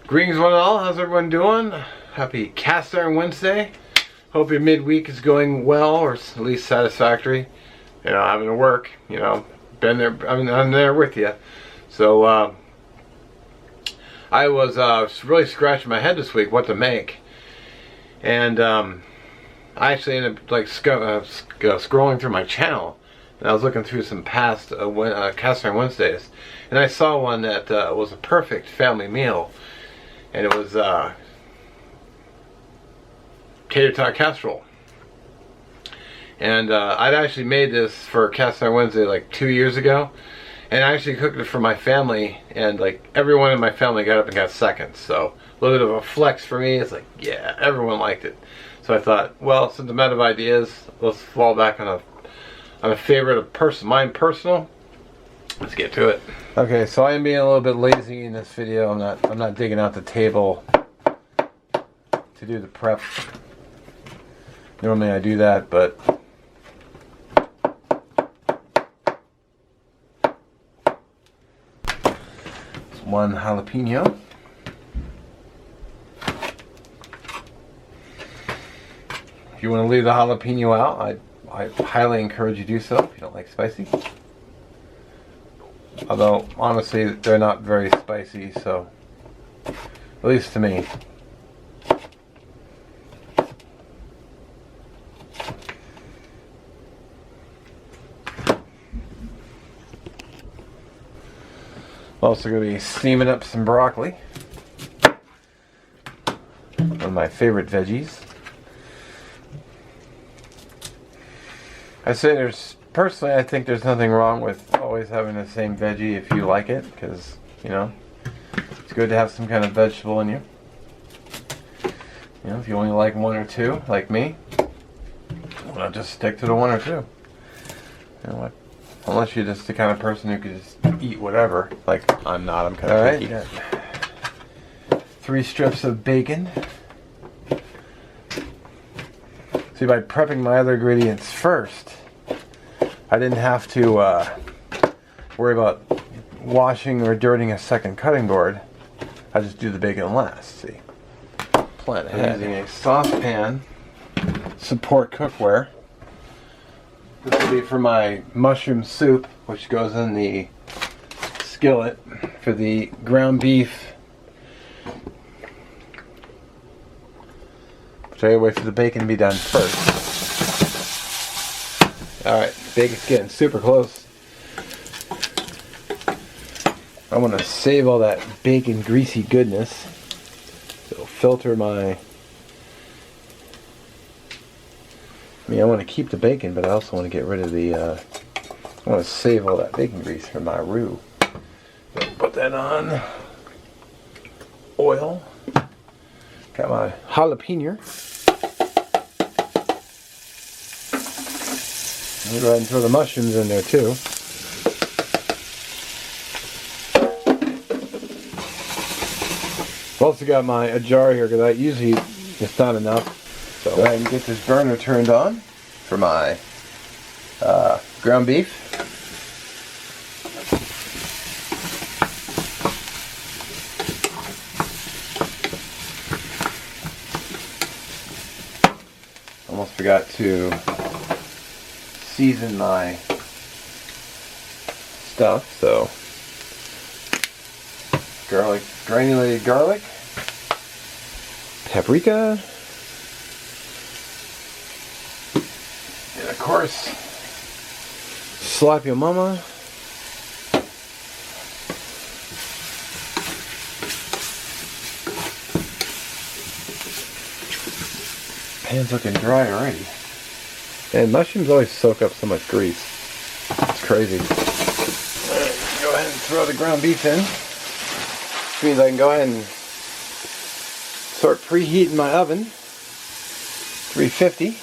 Greetings one and all, how's everyone doing? Happy Cast Iron Wednesday. Hope your midweek is going well, or at least satisfactory. You know, having to work, you know, been there, I'm there with you. So, I was really scratching my head this week what to make. And, I actually ended up like scrolling through my channel. And I was looking through some past Cast Iron Wednesdays. And I saw one that was a perfect family meal. And it was Tater Tot Casserole. And I'd actually made this for Cast Iron Wednesday like 2 years ago. And I actually cooked it for my family. And like everyone in my family got up and got seconds. So a little bit of a flex for me. It's like, yeah, everyone liked it. So I thought, well, since I'm out of ideas, let's fall back on a favorite of mine personal. Let's get to it. Okay, so I am being a little bit lazy in this video. I'm not digging out the table to do the prep. Normally I do that, but it's one jalapeno. If you want to leave the jalapeno out, I highly encourage you to do so if you don't like spicy. Although, honestly, they're not very spicy, so, at least to me. Also going to be steaming up some broccoli. One of my favorite veggies. Personally, I think there's nothing wrong with always having the same veggie if you like it, because, you know, it's good to have some kind of vegetable in you. You know, if you only like one or two, like me, well, just stick to the one or two. You know what? Unless you're just the kind of person who could just eat whatever. Like, I'm not, I'm kind of picky. Alright, 3 strips of bacon. See, by prepping my other ingredients first, I didn't have to worry about washing or dirtying a second cutting board. I just do the bacon last. See, plan ahead. Using a saucepan, support cookware. This will be for my mushroom soup, which goes in the skillet for the ground beef. So I wait for the bacon to be done first. Alright, bacon's getting super close. I want to save all that bacon greasy goodness. So filter my... I want to keep the bacon, but I also want to get rid of the... I want to save all that bacon grease for my roux. So put that on. Oil. Got my jalapeno. I'll go ahead and throw the mushrooms in there too. I've also got a jar here because I usually it's not enough. So go ahead and get this burner turned on for my ground beef. Almost forgot to season my stuff, so granulated garlic, paprika, and of course slap your mama. Pan's looking dry already. And mushrooms always soak up so much grease. It's crazy. Alright, go ahead and throw the ground beef in. Which means I can go ahead and start preheating my oven. 350.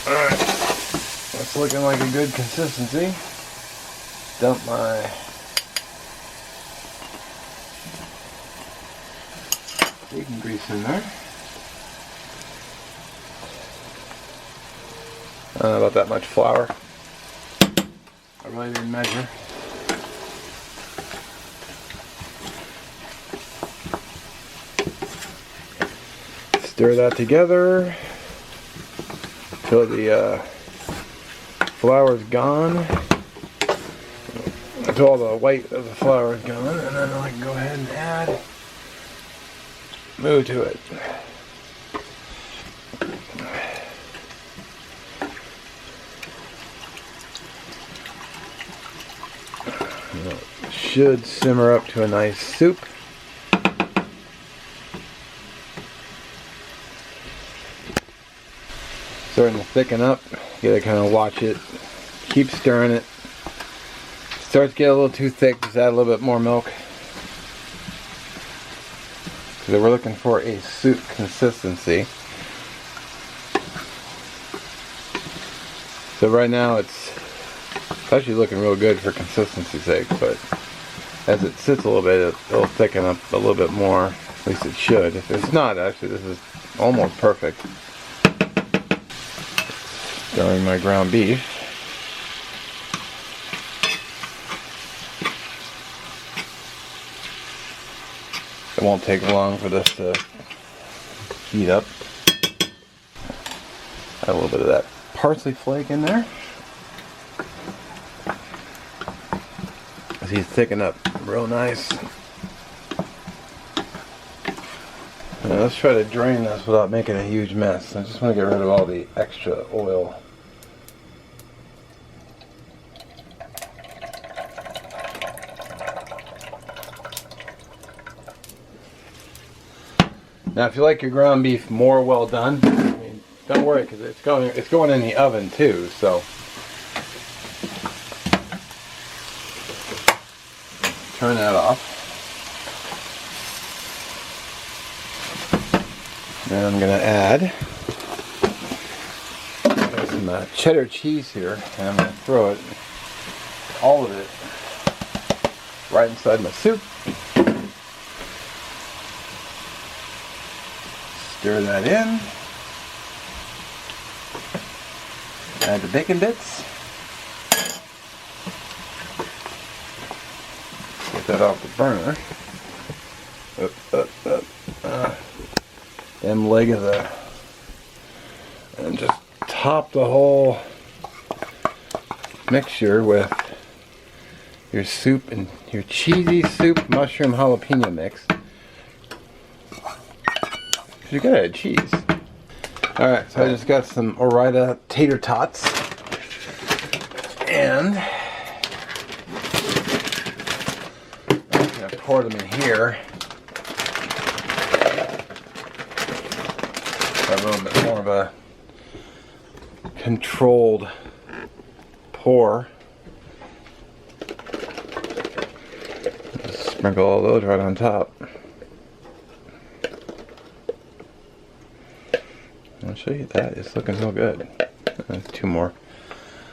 Alright, that's looking like a good consistency. Dump my bacon grease in there. About that much flour. I really didn't measure. Stir that together until the flour is gone. Until all the white of the flour is gone, and then I can go ahead and add moo to it. It should simmer up to a nice soup. Starting to thicken up. You gotta kind of watch it. Keep stirring it. Starts to get a little too thick. Just add a little bit more milk. So we're looking for a soup consistency. So right now it's actually looking real good for consistency's sake, but as it sits a little bit, it'll thicken up a little bit more. At least it should. If it's not, actually, this is almost perfect. Stirring my ground beef. It won't take long for this to heat up. Add a little bit of that parsley flake in there. He's thickened up real nice. Now let's try to drain this without making a huge mess. I just want to get rid of all the extra oil. Now if you like your ground beef more well done, I mean, don't worry, because it's going in the oven too, so turn that off. Then I'm going to add some cheddar cheese here, and I'm going to throw it, all of it, right inside my soup. Stir that in. Add the bacon bits. Get that off the burner. Them leg of the, and just top the whole mixture with your soup and your cheesy soup mushroom jalapeno mix. You gotta add cheese. Alright, so I just got some Orida tater tots. And I'm gonna pour them in here. Have a little bit more of a controlled pour. Just sprinkle all those right on top. I'll show you that. It's looking so good. Two more.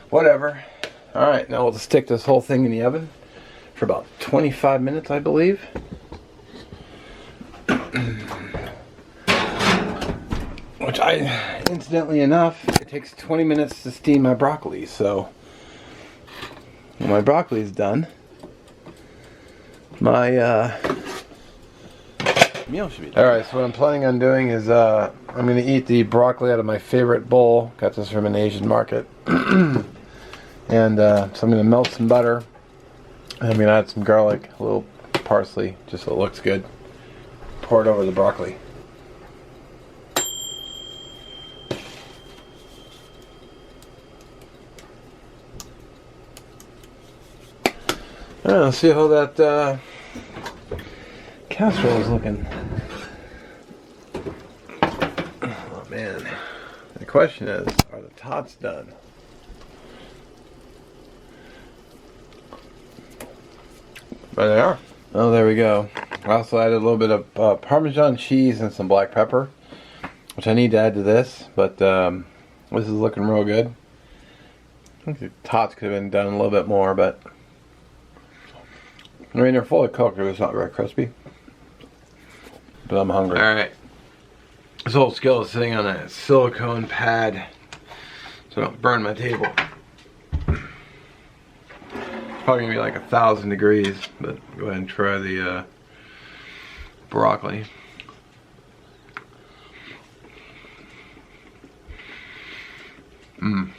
Whatever. Alright, now we'll just stick this whole thing in the oven for about 25 minutes, I believe. Which incidentally enough, it takes 20 minutes to steam my broccoli, so when my broccoli is done, my meal should be done. Alright, so what I'm planning on doing is I'm going to eat the broccoli out of my favorite bowl. Got this from an Asian market. And so I'm going to melt some butter. And I'm going to add some garlic, a little parsley, just so it looks good. Pour it over the broccoli. Let's see how that casserole is looking. Oh man. The question is, are the tots done? There they are. Oh, there we go. I also added a little bit of Parmesan cheese and some black pepper, which I need to add to this, but we'll This is looking real good. I think the tots could have been done a little bit more, but I mean, they're fully cooked, it's not very crispy. But I'm hungry. Alright. This whole skillet is sitting on a silicone pad so I don't burn my table. It's probably gonna be like 1,000 degrees, but go ahead and try the broccoli. Mmm.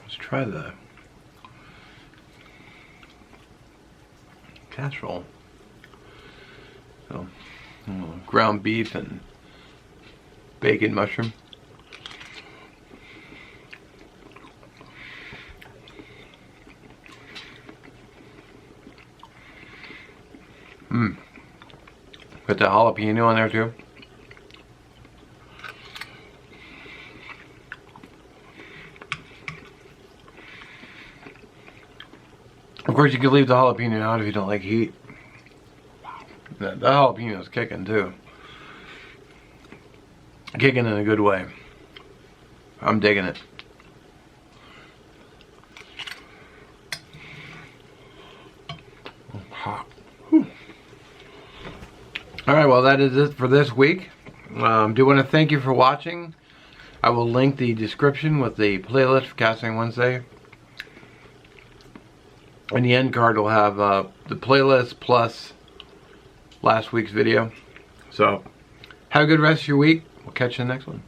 Let's try the casserole. So, ground beef and bacon mushroom. Mmm. Put the jalapeno on there too. Of course, you could leave the jalapeno out if you don't like heat. That jalapeno is kicking too. Kicking in a good way. I'm digging it. Hot. Alright, well that is it for this week. Do want to thank you for watching. I will link the description with the playlist for Casting Wednesday. And the end card will have the playlist plus last week's video. So, have a good rest of your week. We'll catch you in the next one.